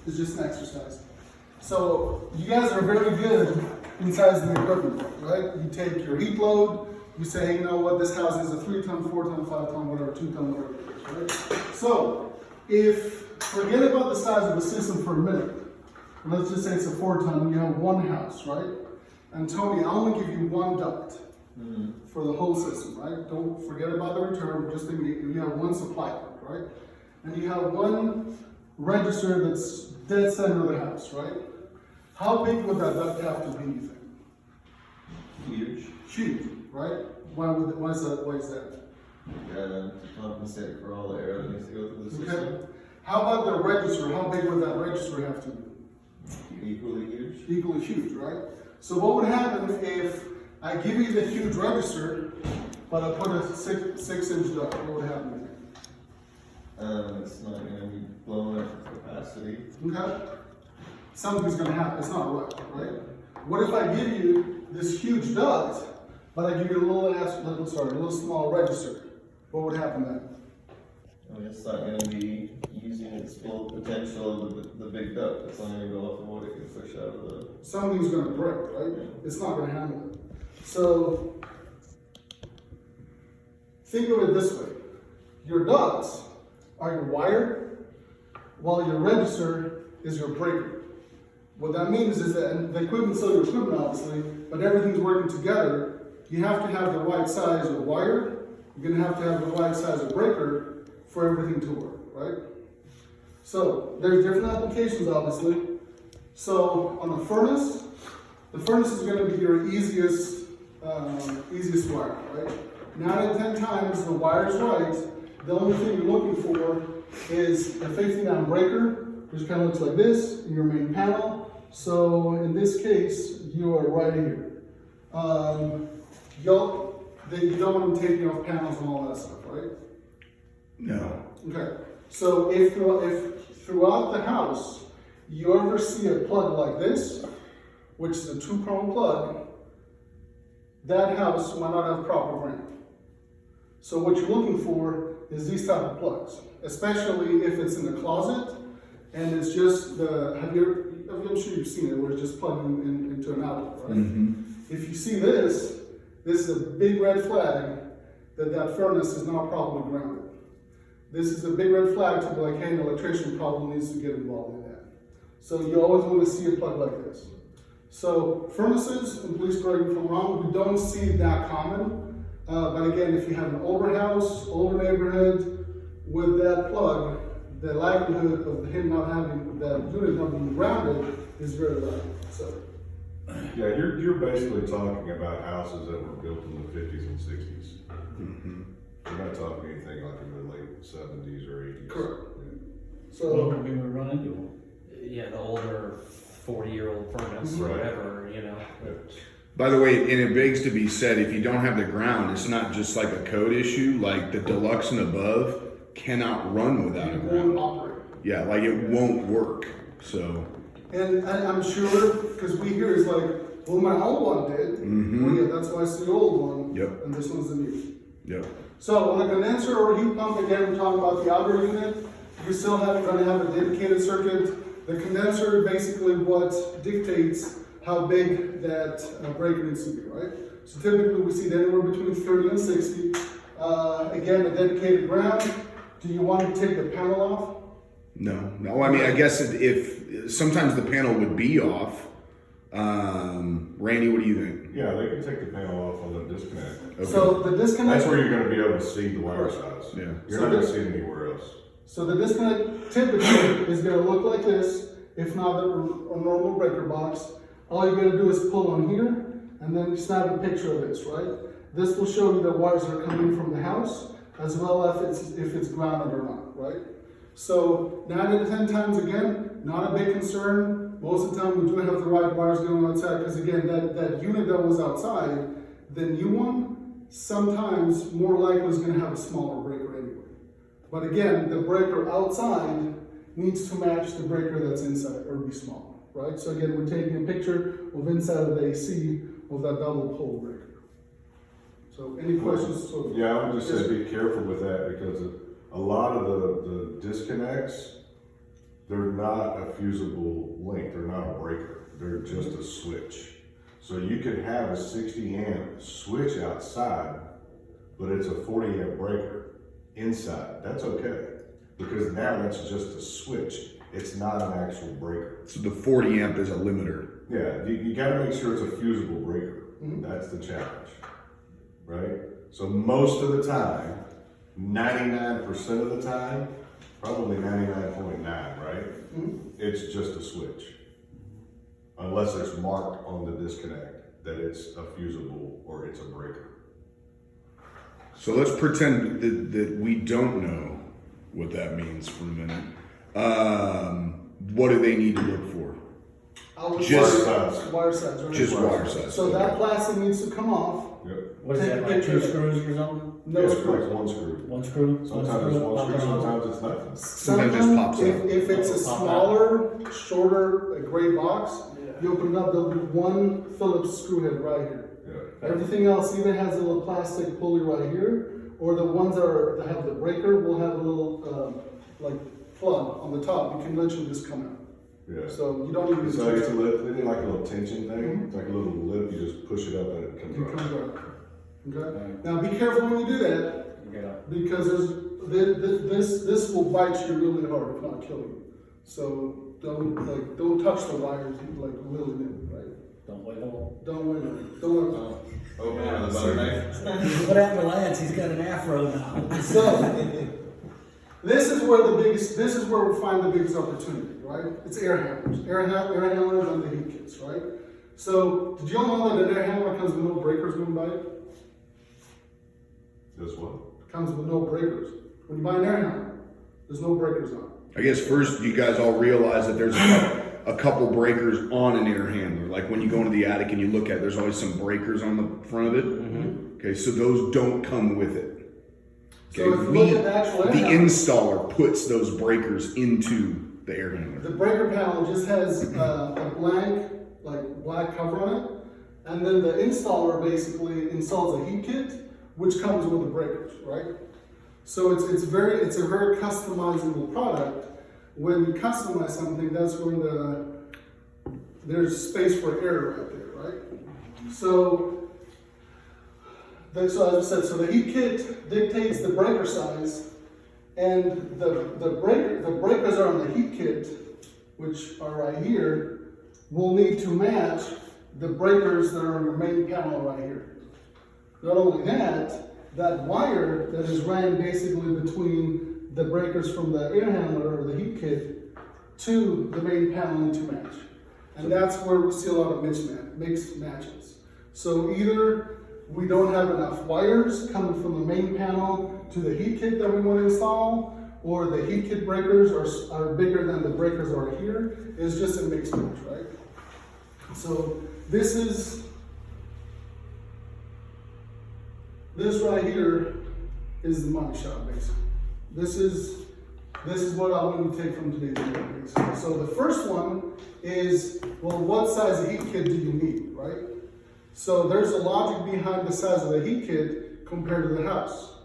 It's just an exercise. So you guys are very good in sizing the equipment, right? You take your heat load, you say, hey, you know what, this house is a 3-ton, 4-ton, 5-ton, whatever, 2-ton, whatever it is, right? So forget about the size of the system for a minute. Let's just say it's a 4-ton and you have one house, right? And Tony, I'll only give you one duct for the whole system, right? Don't forget about the return, just think you have one supply duct, right? And you have one register that's dead center of the house, right? How big would that duct have to be, you think? Huge. Huge, right? Why is that? Yeah, to compensate for all the air that needs to go through the system. Okay. How about the register? How big would that register have to be? Equally huge. Equally huge, right? So what would happen if I give you the huge register, but I put a 6-inch duct? What would happen there? It's not going to be blowing at capacity. Okay. Something's going to happen. It's not right? What if I give you this huge duct, but I give you a little small register? What would happen then? I mean, it's not going to be using its full potential of the big duct. It's only going to go off of what it can push out of the. Something's going to break, right? It's not going to handle it. So think of it this way: your ducts are your wire, while your register is your breaker. What that means is that, and the equipment's still your equipment, obviously, but everything's working together. You have to have the right size of wire. You're going to have the right size of breaker for everything to work, right? So there's different applications, obviously. So on the furnace is going to be your easiest wire, right? 9 out of 10 times the wire is right. The only thing you're looking for is a 59 breaker, which kind of looks like this in your main panel. So in this case, you are right here. You don't want to take off panels and all that stuff, right? No. Okay. So if throughout the house you ever see a plug like this, which is a 2-prong plug, that house might not have proper ground. So what you're looking for is these type of plugs, especially if it's in the closet and it's just I'm sure you've seen it where it's just plugged into an outlet, right? Mm-hmm. If you see this is a big red flag that furnace is not properly grounded. This is a big red flag to be like, hey, an electrician probably needs to get involved in that. So you always want to see a plug like this. So furnaces, and please correct me if I'm wrong, we don't see that common. But again, if you have an older house, older neighborhood, with that plug, the likelihood of him not having that unit not being grounded is very low. So. Yeah, you're basically talking about houses that were built in the 50s and 60s. Mm-hmm. You're not talking anything like in the late 70s or 80s. Correct. Yeah. So. Maybe we run into them. Yeah, the older 40-year-old furnace or Right. whatever, you know. By the way, and it begs to be said, if you don't have the ground, it's not just like a code issue. Like the deluxe and above cannot run without a It won't ground. operate. Yeah, like it won't work. So. And I'm sure, because we hear it's like, well, my old one did. Mhm. Well, yeah, that's why it's the old one. Yep. And this one's the new. Yep. So on a condenser or heat pump, again, we're talking about the outer unit. You're still going to have a dedicated circuit. The condenser basically what dictates how big that breaker needs to be, right? So typically we see that anywhere between 30 and 60. Again, a dedicated ground. Do you want to take the panel off? No. I mean, I guess if sometimes the panel would be off. Randy, what do you think? Yeah, they can take the panel off on the disconnect. Okay. So the disconnect. That's where you're going to be able to see the wire size. Yeah. You're So not going to this- see it anywhere else. So the disconnect typically is going to look like this, if not a normal breaker box. All you're going to do is pull on here, and then snap a picture of this, right? This will show you the wires are coming from the house, as well as if it's grounded or not, right? So 9 out of 10 times, again, not a big concern. Most of the time we do have the right wires going outside, because again, that unit that was outside, the new one, sometimes more likely is going to have a smaller breaker anyway. But again, the breaker outside needs to match the breaker that's inside or be small, right? So again, we're taking a picture of inside of the AC of that double pole breaker. So any questions? So, Yeah, I would just Yes. say be careful with that because a lot of the disconnects they're not a fusible link, they're not a breaker, they're just a switch. So you could have a 60 amp switch outside, but it's a 40 amp breaker inside. That's okay, because now that's just a switch. It's not an actual breaker. So the 40 amp is a limiter. Yeah, you gotta make sure it's a fusible breaker. That's the challenge, right? So most of the time, 99% of the time, probably 99.9, right? It's just a switch. Unless it's marked on the disconnect that it's a fusible or it's a breaker. So let's pretend that we don't know what that means for a minute. What do they need to look for? Just wire size. wire size, right? Just wire size. So that plastic needs to come off. Yep. What is Take that, a like picture two of it. screws or something? No It's screws. like one screw. One screw? Sometimes it's one pop screw, it on. sometimes it's nothing. Sometimes it just pops if, out. if it's a Pop out. smaller, shorter, like gray box, you open it up, there'll be one Phillips screw head right here. Yeah. Everything else either has a little plastic pulley right here, or the ones that have the breaker will have a little like plug on the top. You can literally just come out. Yeah. So you don't even. So it's a lip, they did like a little tension thing. It's like a little lip, you just push it up and it It comes comes out. out. Okay. Now be careful when you do that, Yeah. because this will bite you really hard, if not kill you. So don't touch the wires like willy-nilly, right? Don't wiggle. Don't wait. Don't. Oh, yeah, the butter knife. What happened to Lance? He's got an afro now. So this is where we find the biggest opportunity, right? It's air handlers, air handlers and the heat kits, right? So did you all know that an air handler comes with no breakers when you buy it? This one? Comes with no breakers. When you buy an air handler, there's no breakers on it. I guess first you guys all realize that there's a couple breakers on an air handler. Like when you go into the attic and you look at it, there's always some breakers on the front of it. Okay, so those don't come with it. So if you look at the actual air the handler, installer puts those breakers into the air handler. the breaker panel just has a blank, black cover on it, and then the installer basically installs a heat kit, which comes with the breakers, right? So it's a very customizable product. When you customize something, that's when there's space for error right there, right? So as I said, so the heat kit dictates the breaker size, and the breakers are on the heat kit, which are right here, will need to match the breakers that are on your main panel right here. Not only that, that wire that is ran basically between the breakers from the air handler or the heat kit to the main panel need to match. And that's where we see a lot of mixed matches. So either we don't have enough wires coming from the main panel to the heat kit that we want to install, or the heat kit breakers are bigger than the breakers are here. It's just a mixed match, right? So this right here is the money shot, basically. This is what I want you to take from today's video, basically. So the first one is, well, what size of heat kit do you need, right? So there's a logic behind the size of the heat kit compared to the house.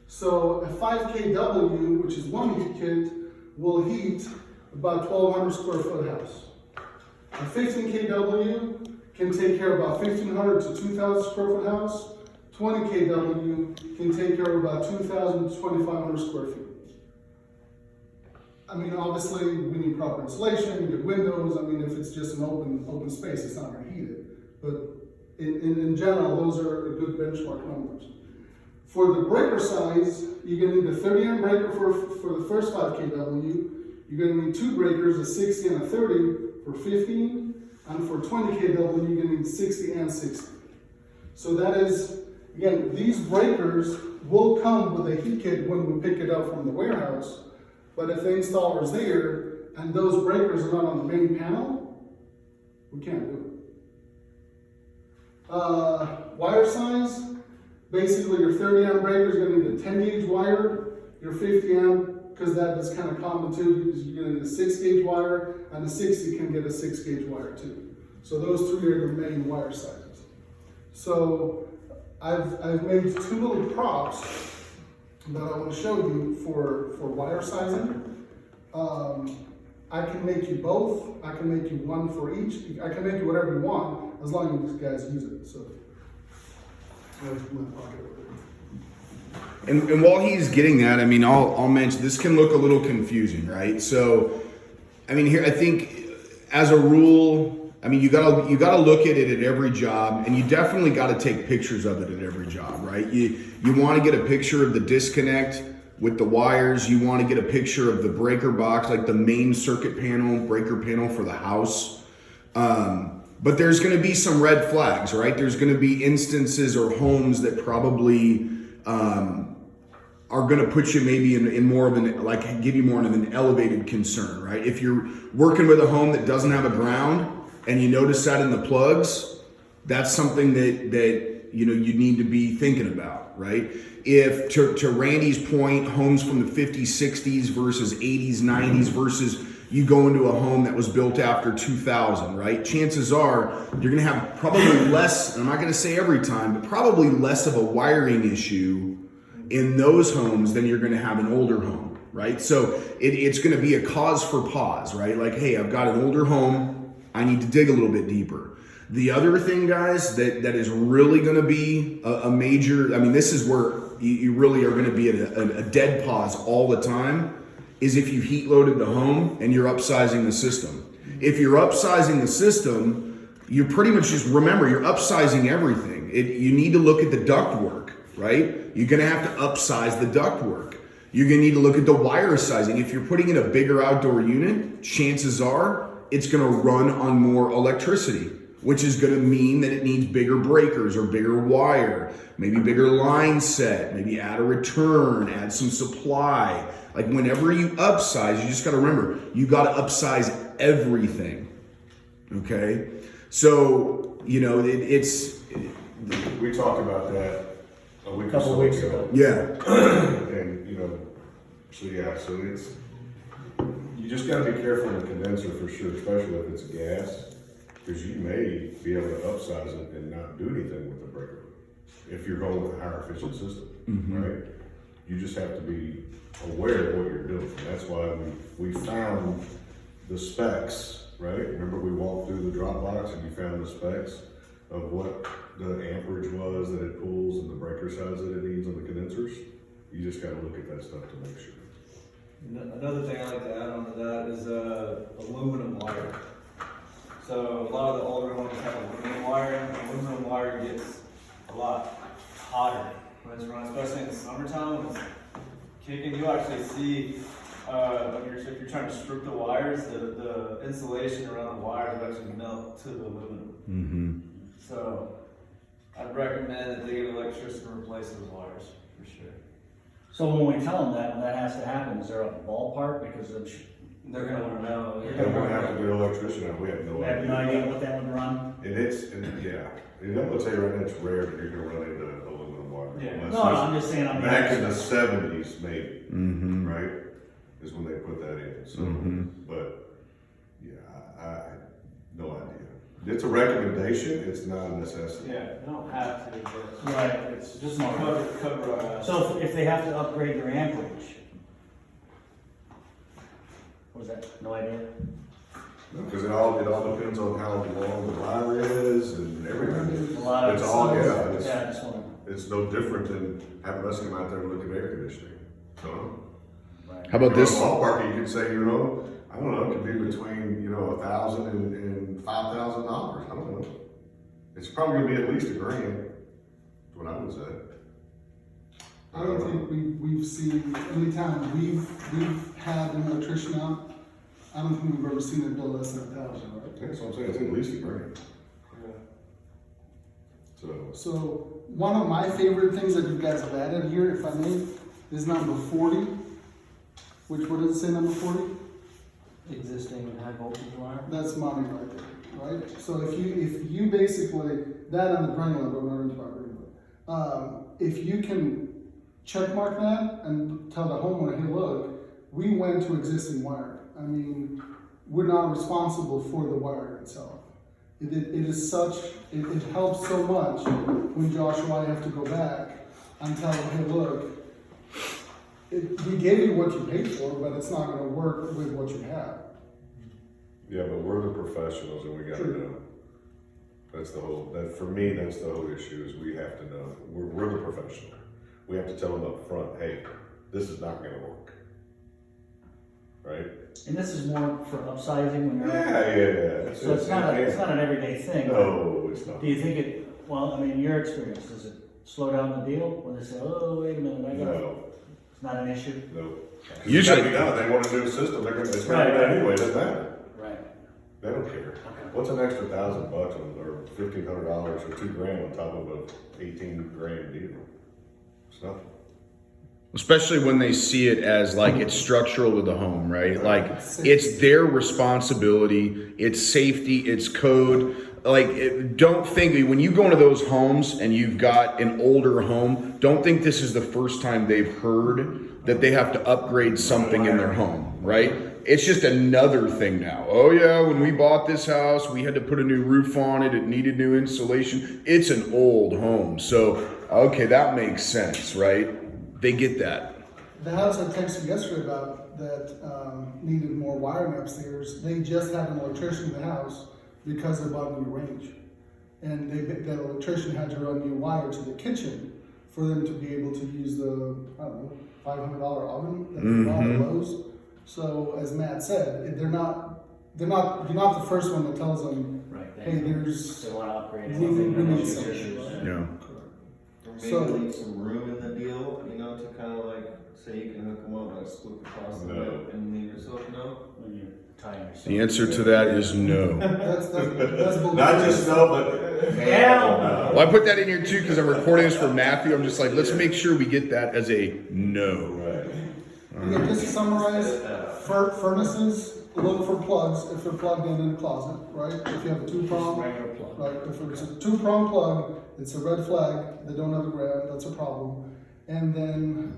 So a 5 kW, which is one heat kit, will heat about 1,200 square foot house. A 15 kW can take care of about 1,500 to 2,000 square foot house. 20 kW can take care of about 2,000 to 2,500 square feet. I mean, obviously, we need proper insulation, good windows. I mean, if it's just an open space, it's not going to heat it. But in general, those are good benchmark numbers. For the breaker size, you're going to need a 30 amp breaker for the first 5 kW. You're going to need 2 breakers, a 60 and a 30 for 15. And for 20 kW, you're going to need 60 and 60. So that is, again, these breakers will come with a heat kit when we pick it up from the warehouse. But if the installer is there and those breakers are not on the main panel, we can't do it. Wire size, basically your 30 amp breaker is going to need a 10 gauge wire. Your 50 amp, because that is kind of common too, you're going to need a 6 gauge wire, and the 60 can get a 6 gauge wire too. So those 3 are the main wire sizes. So I've made 2 little props that I want to show you for wire sizing. I can make you both, I can make you one for each, I can make you whatever you want, as long as these guys use it, so. That's my pocket over there. And while he's getting that, I mean, I'll mention this can look a little confusing, right? So, I mean, here I think as a rule, I mean, you gotta look at it at every job, and you definitely got to take pictures of it at every job, right? You want to get a picture of the disconnect with the wires. You want to get a picture of the breaker box, like the main circuit panel, breaker panel for the house. But there's going to be some red flags, right? There's going to be instances or homes that probably are going to put you maybe in more of an, like, give you more of an elevated concern, right? If you're working with a home that doesn't have a ground and you notice that in the plugs, that's something that you know you need to be thinking about, right? If to Randy's point, homes from the 50s, 60s versus 80s, 90s versus you go into a home that was built after 2000, right? Chances are you're going to have probably less, and I'm not going to say every time, but probably less of a wiring issue in those homes than you're going to have an older home, right? So it's going to be a cause for pause, right? Like, hey, I've got an older home, I need to dig a little bit deeper. The other thing, guys, that is really going to be a major, I mean, this is where you really are going to be at a dead pause all the time, is if you heat loaded the home and you're upsizing the system. If you're upsizing the system, you pretty much just remember you're upsizing everything. You need to look at the ductwork, right? You're going to have to upsize the ductwork. You're going to need to look at the wire sizing. If you're putting in a bigger outdoor unit, chances are it's going to run on more electricity, which is going to mean that it needs bigger breakers or bigger wire, maybe bigger line set, maybe add a return, add some supply. Like whenever you upsize, you just got to remember, you got to upsize everything. Okay? So, you know, We talked about that a week or Couple so weeks ago. ago. Yeah. And, you know, so it's, you just gotta be careful in the condenser for sure, especially if it's gas, because you may be able to upsize it and not do anything with the breaker, if you're going with a higher efficient system, right? You just have to be aware of what you're doing. That's why we found the specs, right? Remember we walked through the Dropbox and you found the specs of what the amperage was that it pulls and the breaker size that it needs on the condensers. You just gotta look at that stuff to make sure. Another thing I like to add on to that is aluminum wire. So a lot of the older ones have aluminum wire, and aluminum wire gets a lot hotter when it's run, especially in the summertime when it's kicking. You actually see if you're trying to strip the wires, the insulation around the wires will actually melt to the aluminum. So I'd recommend that they get an electrician to replace those wires for sure. So when we tell them that, when that has to happen, is there a ballpark? Because They're gonna want to know. They're gonna have to do an electrician, and we have no we have no idea. idea what that would run. And yeah, and I'm gonna tell you right now, it's rare that you're gonna run into aluminum wire. Yeah. Unless No, it's I'm just saying, I mean. back in the 70s, maybe, right? Is when they put that in. So, but yeah, I no idea. It's a recommendation. It's not a necessity. Yeah, you don't have to, but Right, it's just more. cover our ass. So if they have to upgrade their amperage, what was that? No idea? Because it all depends on how long the wire is and everything. A lot of It's all, yeah, it's, Yeah, I just want it's no different than having us come out there and look at air conditioning. So, to. How about this? Ballpark, you could say, I don't know, it could be between, $1,000 and $5,000. I don't know. It's probably gonna be at least $1,000, is what I would say. I don't think we've seen, anytime we've had an electrician out, I don't think we've ever seen it bill less than 1,000, right? That's what I'm saying, it's at least $1,000. So, One of my favorite things that you guys have added here, if I may, is number 40. What does it say, number 40? Existing high voltage wire. That's money right there, right? So if you basically, that and the granular, but we're not into granular. If you can check mark that and tell the homeowner, hey look, we went to existing wire. I mean, we're not responsible for the wire itself. It is such, it helps so much when Josh and I have to go back and tell them, hey look, we gave you what you paid for, but it's not gonna work with what you have. Yeah, but we're the professionals and we gotta True. know. That's the whole, that, for me, that's the whole issue, is we have to know. We're the professional. We have to tell them up front, hey, this is not gonna work. Right? And this is more for upsizing when you're. Yeah. So it's not an everyday thing. No, it's not. Do you think it, well, I mean, your experience, does it slow down the deal? When they say, oh, wait a minute, I got, No, it's not an issue? no. Usually- It's gotta be done. They wanna do a system, they're gonna, it's gonna be Right, done right. anyway, it doesn't matter. Right. They don't care. What's an extra $1,000 or $1,500 or $2,000 on top of a 18 grand deal? It's nothing. Especially when they see it as like it's structural to the home, right? Like it's their responsibility, it's safety, it's code. Like, don't think when you go into those homes and you've got an older home, don't think this is the first time they've heard that they have to upgrade something in their home, right? It's just another thing now. Oh yeah, when we bought this house, we had to put a new roof on it. It needed new insulation. It's an old home. So, okay, that makes sense, right? They get that. The house I texted yesterday about that needed more wiring upstairs, they just had an electrician in the house because they bought a new range. And that electrician had to run new wire to the kitchen for them to be able to use the, I don't know, $500 oven that they bought at Lowe's. So as Matt said, you're not the first one that tells them, Right. hey, there's, They want to upgrade we anything. need there's something. issues. Yeah. Or maybe So- leave some room in the deal, you know, to kind of like, say you can hook them up and split the cost of No. it and leave yourself, no? When you're tying yourself. The answer to that is no. that's bullshit. Not just no, but Hell Well, I put that in here too because I'm recording this for Matthew. I'm just like, let's make sure we get that as a no. Right. Okay, just to summarize, furnaces, look for plugs if they're plugged in a closet, right? If you have a Just two-prong, regular plug. right, if it's a two-prong plug, it's a red flag, they don't have a ground, that's a problem. And then,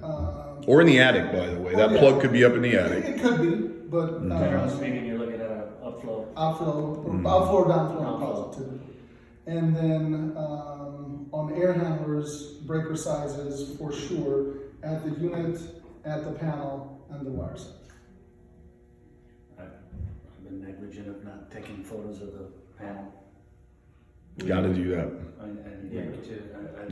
Or in the attic, by the way. That plug could be up in the attic. it could be, but, Generally speaking, you're looking at an upflow. outflow, or outflow or downflow in the closet too. And then, on air handlers, breaker sizes for sure, at the unit, at the panel, and the wire set. I've been negligent of not taking photos of the panel. Got to do that. Yeah, me too.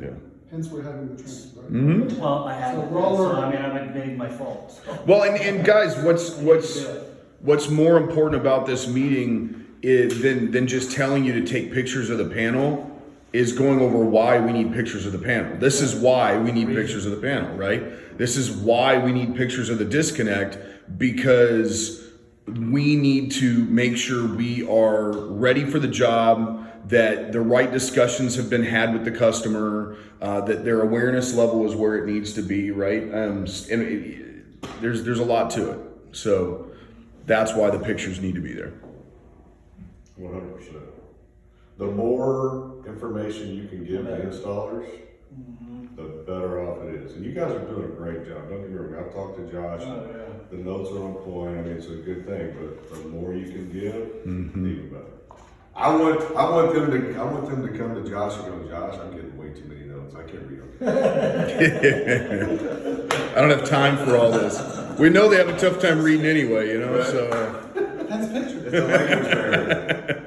Yeah. Hence, we're having the training, right? Mm-hmm. Well, I haven't, we're all so learning. I mean, I've admitted my fault. Well, and guys, Do it. what's more important about this meeting is than just telling you to take pictures of the panel is going over why we need pictures of the panel. This is why we need pictures of the panel, right? This is why we need pictures of the disconnect, because we need to make sure we are ready for the job, that the right discussions have been had with the customer, that their awareness level is where it needs to be, right? There's a lot to it. So that's why the pictures need to be there. 100%. The more information you can give the installers, the better off it is. And you guys are doing a great job. Don't get me wrong. I've talked to Josh. The notes are on point. I mean, it's a good thing. But the more you can give, even better. I want them to come to Josh and go, Josh, I'm getting way too many notes. I can't read them. I don't have time for all this. We know they have a tough time reading anyway, you know, so. That's pictures. It's a language barrier.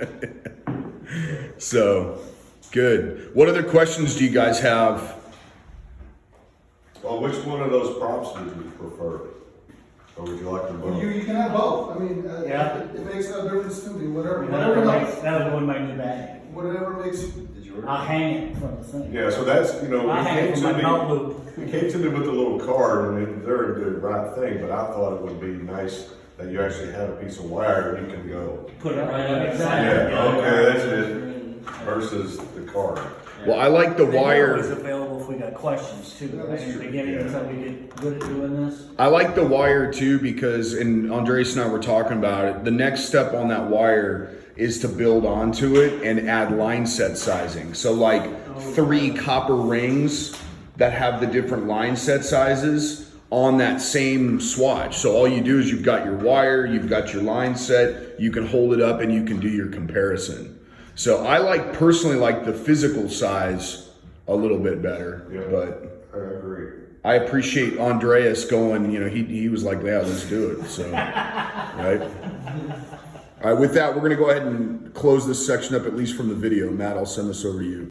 So, good. What other questions do you guys have? Well, which one of those props would you prefer? Or would you like them both? You can have both, I mean, Yeah. it makes no difference to me, whatever That would helps, go in my new bag. whatever makes, Did you order? I'll hang it from the thing. Yeah, so that's, you know, I'll he hang it came from my belt to me, loop. he came to me with a little card, and they're the right thing, but I thought it would be nice that you actually have a piece of wire and you can go. Put it right Yeah, up. Exactly. Yeah, okay, that's it, versus the card. Well, I like the They were always wire. available if we got questions too, right? That's In the true. beginning, Yeah. until we get good at doing this. I like the wire too because, and Andres and I were talking about it, the next step on that wire is to build onto it and add line set sizing. So like 3 copper rings that have the different line set sizes on that same swatch. So all you do is you've got your wire, you've got your line set, you can hold it up and you can do your comparison. So I personally like the physical size a little bit better, Yeah. but I agree. I appreciate Andreas going, you know, he was like, yeah, let's do it. So, right? All right, with that, we're gonna go ahead and close this section up, at least from the video. Matt, I'll send this over to you.